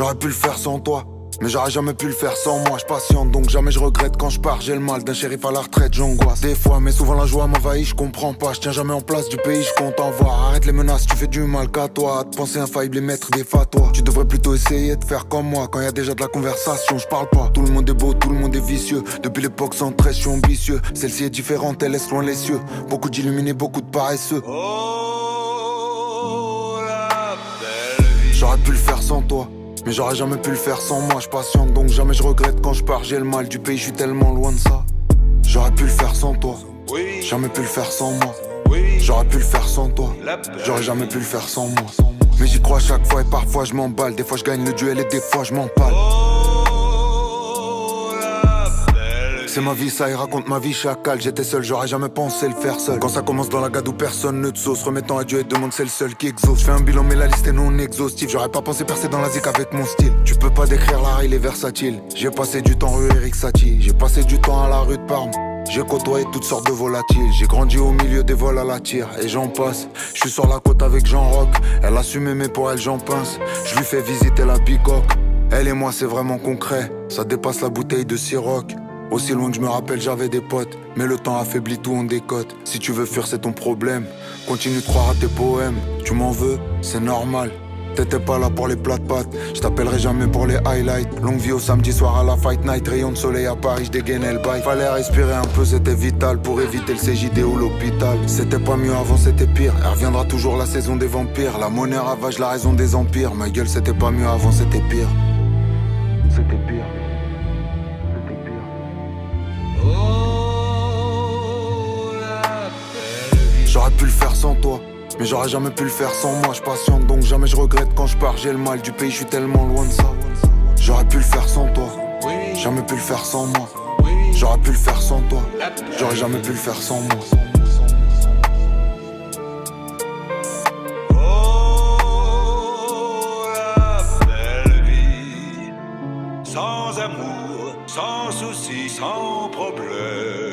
J'aurais pu le faire sans toi, mais j'aurais jamais pu le faire sans moi. Je patiente donc jamais je regrette quand je pars. J'ai le mal d'un shérif à la retraite, j'angoisse. Des fois mais souvent la joie m'envahit, je comprends pas. Je tiens jamais en place du pays, je compte en voir. Arrête les menaces, tu fais du mal qu'à toi. À te penser infaillible et mettre des fatwas. Tu devrais plutôt essayer de faire comme moi. Quand y a déjà de la conversation, je parle pas. Tout le monde est beau, tout le monde est vicieux. Depuis l'époque 113, je suis ambitieux. Celle-ci est différente, elle laisse loin les cieux. Beaucoup d'illuminés, beaucoup de paresseux. Oh, la belle vie. J'aurais pu le faire sans toi, mais j'aurais jamais pu le faire sans moi. Je patiente donc jamais je regrette quand je pars. J'ai le mal du pays, je suis tellement loin de ça. J'aurais pu le faire sans toi, Oui, jamais pu le faire sans moi. oui, J'aurais pu le faire sans toi, la belle j'aurais jamais pu le faire sans moi. Mais j'y crois chaque fois et parfois je m'emballe. Des fois je gagne le duel et des fois je m'empale. Oh, la belle C'est ma vie, ça y raconte ma vie chacal. J'étais seul, j'aurais jamais pensé le faire seul. Quand ça commence dans la gade où personne ne te sauce, remettant à Dieu et demande, c'est le seul qui exauce. Je fais un bilan mais la liste est non exhaustive. J'aurais pas pensé percer dans la zik avec mon style. Tu peux pas décrire l'art, il est versatile. J'ai passé du temps rue Eric Satie, j'ai passé du temps à la rue de Parme. J'ai côtoyé toutes sortes de volatiles. J'ai grandi au milieu des vols à la tire. Et j'en passe, je suis sur la côte avec Jean Rock. Elle assume mais pour elle j'en pince. Je lui fais visiter la bicoque. Elle et moi c'est vraiment concret. Ça dépasse la bouteille de Ciroc. Aussi loin que je me rappelle j'avais des potes. Mais le temps affaiblit tout, on décote. Si tu veux fuir c'est ton problème. Continue de croire à tes poèmes. Tu m'en veux, c'est normal. T'étais pas là pour les plats de pâtes. Je t'appellerai jamais pour les highlights. Longue vie au samedi soir à la fight night. Rayon de soleil à Paris, je dégainais le bail. Fallait respirer un peu, c'était vital. Pour éviter le CJD ou l'hôpital. C'était pas mieux avant, c'était pire. Elle reviendra toujours la saison des vampires. La monnaie ravage la raison des empires. Ma gueule, c'était pas mieux avant, c'était pire. C'était pire. C'était pire. Oh, la belle vie. J'aurais pu le faire sans toi, mais j'aurais jamais pu le faire sans moi. Je patiente donc jamais je regrette quand je pars. J'ai le mal du pays, je suis tellement loin de ça. J'aurais pu le faire sans toi, Oui, jamais pu le faire sans moi. oui, J'aurais pu le faire sans toi, la belle j'aurais jamais pu le faire sans moi. Oh, la belle vie. Sans amour, sans soucis, sans problème.